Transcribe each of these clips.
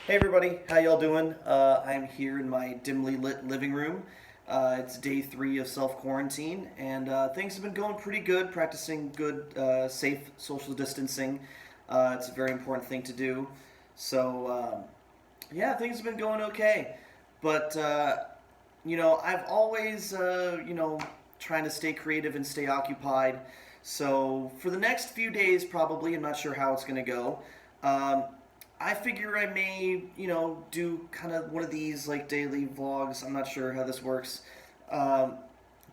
Hey everybody, how y'all doing? I'm here in my dimly lit living room. It's day 3 of self-quarantine, and things have been going pretty good, practicing good, safe social distancing. It's a very important thing to do. So, things have been going okay. But, I've always, trying to stay creative and stay occupied. So, for the next few days, probably, I'm not sure how it's going to go. Um, I figure I may, do kind of one of these like daily vlogs. I'm not sure how this works. Um,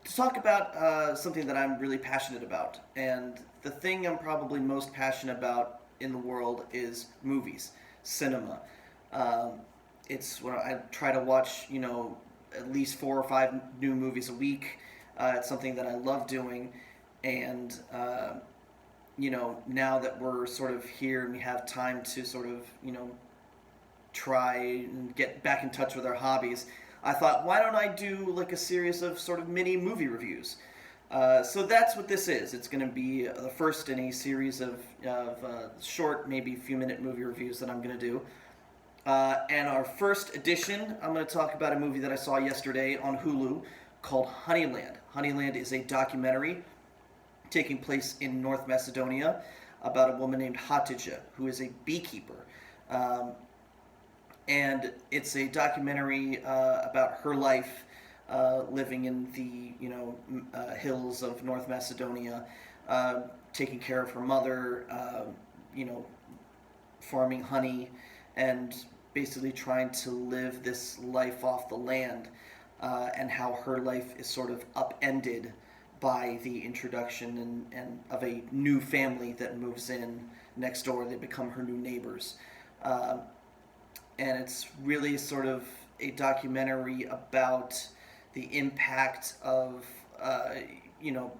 to talk about something that I'm really passionate about. And the thing I'm probably most passionate about in the world is movies, cinema. Um, it's when I try to watch, at least 4 or 5 new movies a week. It's something that I love doing. And now that we're sort of here and we have time to sort of, try and get back in touch with our hobbies, I thought, why don't I do like a series of sort of mini movie reviews? So that's what this is. It's going to be the first in a series of short, maybe few minute movie reviews that I'm going to do. And our first edition, I'm going to talk about a movie that I saw yesterday on Hulu called Honeyland. Honeyland is a documentary taking place in North Macedonia about a woman named Hatice, who is a beekeeper. Um, and it's a documentary about her life living in the hills of North Macedonia, taking care of her mother, you know, farming honey, and basically trying to live this life off the land, and how her life is sort of upended by the introduction and of a new family that moves in next door. They become her new neighbors. Uh, and it's really sort of a documentary about the impact of, uh, you know,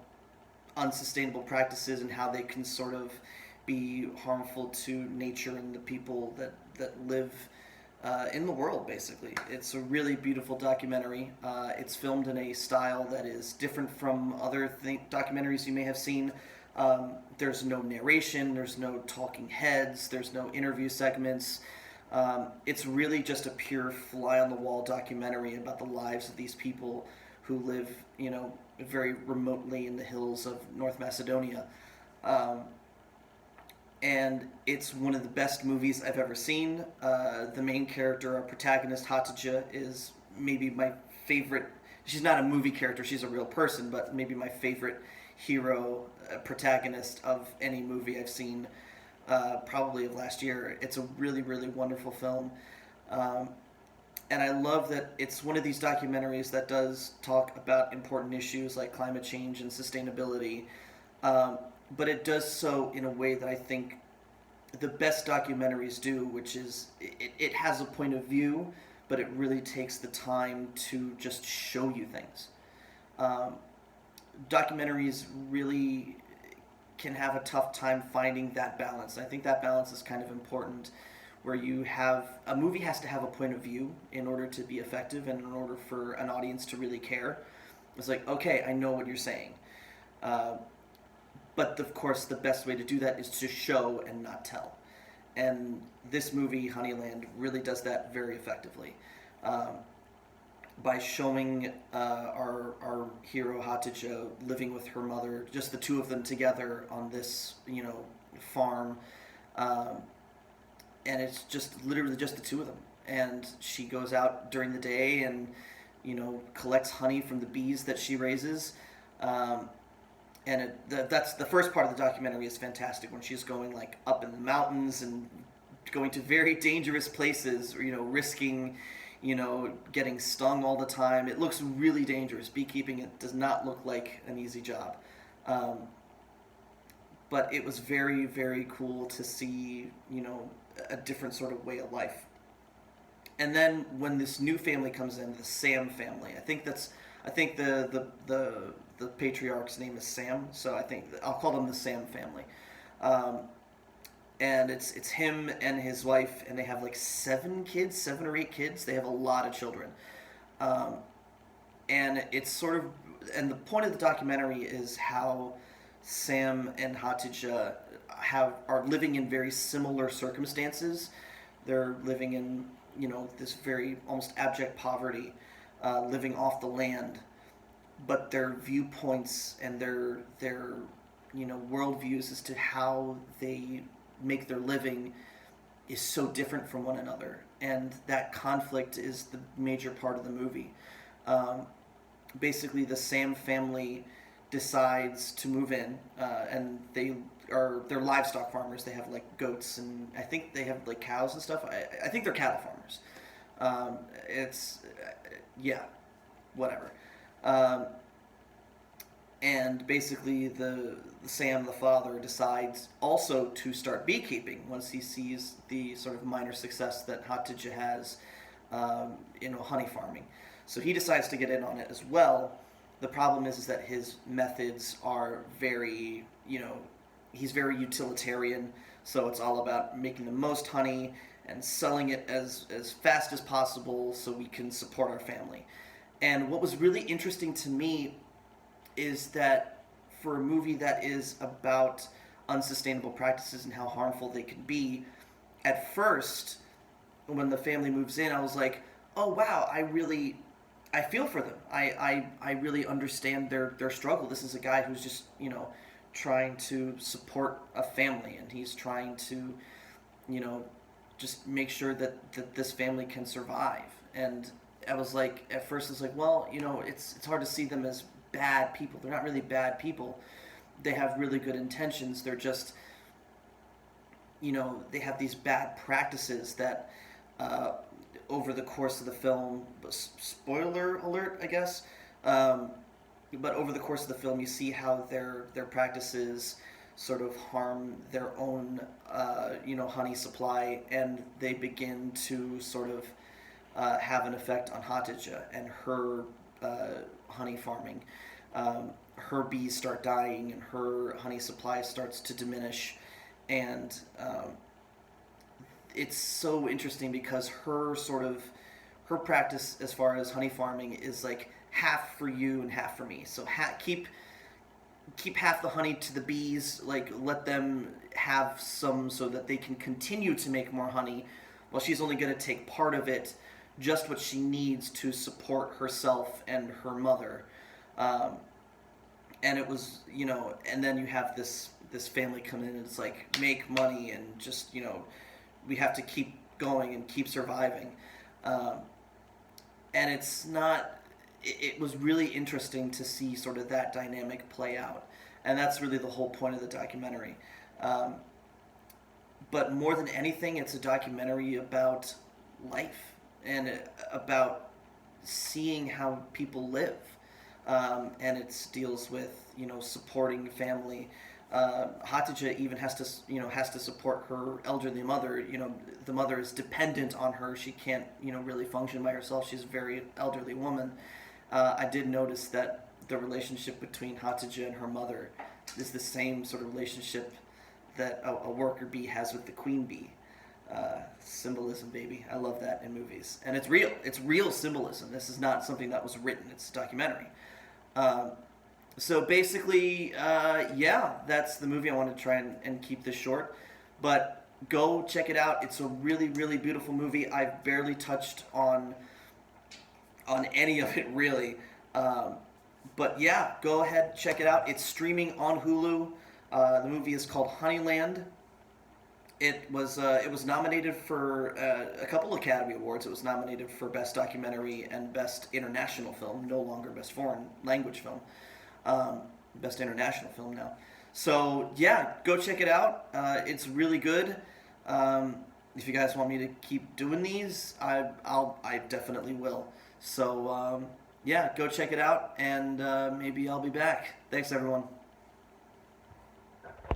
unsustainable practices and how they can sort of be harmful to nature and the people that live in the world, basically. It's a really beautiful documentary. It's filmed in a style that is different from other documentaries you may have seen. There's no narration, there's no talking heads, there's no interview segments. It's really just a pure fly-on-the-wall documentary about the lives of these people who live, very remotely in the hills of North Macedonia. Um, and it's one of the best movies I've ever seen. The main character, our protagonist, Hatice, is maybe my favorite. She's not a movie character, she's a real person, but maybe my favorite hero, protagonist of any movie I've seen, probably of last year. It's a really, really wonderful film. Um, and I love that it's one of these documentaries that does talk about important issues like climate change and sustainability, um, but it does so in a way that I think the best documentaries do, which is it has a point of view, but it really takes the time to just show you things. Um, Documentaries really can have a tough time finding that balance. I think that balance is kind of important, where you have a movie has to have a point of view in order to be effective and in order for an audience to really care. It's like, okay, I know what you're saying. Uh, but of course, the best way to do that is to show and not tell. And this movie, Honeyland, really does that very effectively. Um, by showing our hero Hatice living with her mother, just the two of them together on this farm, um, and it's just literally just the two of them. And she goes out during the day and collects honey from the bees that she raises. Um, and that's the first part of the documentary is fantastic when she's going like up in the mountains and going to very dangerous places, risking getting stung all the time. It looks really dangerous. Beekeeping, it does not look like an easy job. Um, but it was very, very cool to see, a different sort of way of life. And then when this new family comes in, the Sam family, I think the patriarch's name is Sam, so I think I'll call them the Sam family. Um, and it's him and his wife, and they have like 7 or 8 kids. They have a lot of children, um, and it's sort of, and the point of the documentary is how Sam and Hatice are living in very similar circumstances. They're living in, this very almost abject poverty, living off the land, but their viewpoints and their worldviews as to how they make their living is so different from one another, and that conflict is the major part of the movie. Um, Basically, the Sam family decides to move in, and they're livestock farmers. They have like goats, and I think they have like cows and stuff. I think they're cattle farmers. It's yeah, whatever. Um, and basically, the Sam, the father, decides also to start beekeeping once he sees the sort of minor success that Hatice has, honey farming. So he decides to get in on it as well. The problem is that his methods are very, he's very utilitarian. So it's all about making the most honey and selling it as fast as possible so we can support our family. And what was really interesting to me is that for a movie that is about unsustainable practices and how harmful they can be, at first, when the family moves in, I was like, oh wow, I feel for them. I really understand their struggle. This is a guy who's just, trying to support a family, and he's trying to, just make sure that this family can survive. And I was like, at first it's like, well, it's hard to see them as bad people. They're not really bad people. They have really good intentions. They're just, they have these bad practices that, over the course of the film, spoiler alert, I guess, but over the course of the film, you see how their practices sort of harm their own, honey supply, and they begin to sort of have an effect on Hatice and her honey farming. Her bees start dying, and her honey supply starts to diminish, and it's so interesting because her practice as far as honey farming is like half for you and half for me. So keep half the honey to the bees, like let them have some so that they can continue to make more honey, while she's only going to take part of it, just what she needs to support herself and her mother. And it was, and then you have this family come in and it's like, make money and just, we have to keep going and keep surviving. And it's not, it was really interesting to see sort of that dynamic play out. And that's really the whole point of the documentary. But more than anything, it's a documentary about life and about seeing how people live. And it deals with, supporting family. Hatice even has to support her elderly mother. The mother is dependent on her. She can't, really function by herself. She's a very elderly woman. I did notice that the relationship between Hatice and her mother is the same sort of relationship that a worker bee has with the queen bee. Symbolism, baby. I love that in movies. And it's real. It's real symbolism. This is not something that was written. It's a documentary. So basically, that's the movie. I want to try and keep this short. But go check it out. It's a really, really beautiful movie. I've barely touched on any of it, really. But yeah, go ahead, check it out. It's streaming on Hulu. The movie is called Honeyland. It was nominated for a couple Academy Awards. It was nominated for Best Documentary and Best International Film, no longer Best Foreign Language Film. Best International Film now. So yeah, go check it out. It's really good. If you guys want me to keep doing these, I definitely will. So yeah, go check it out, and maybe I'll be back. Thanks, everyone.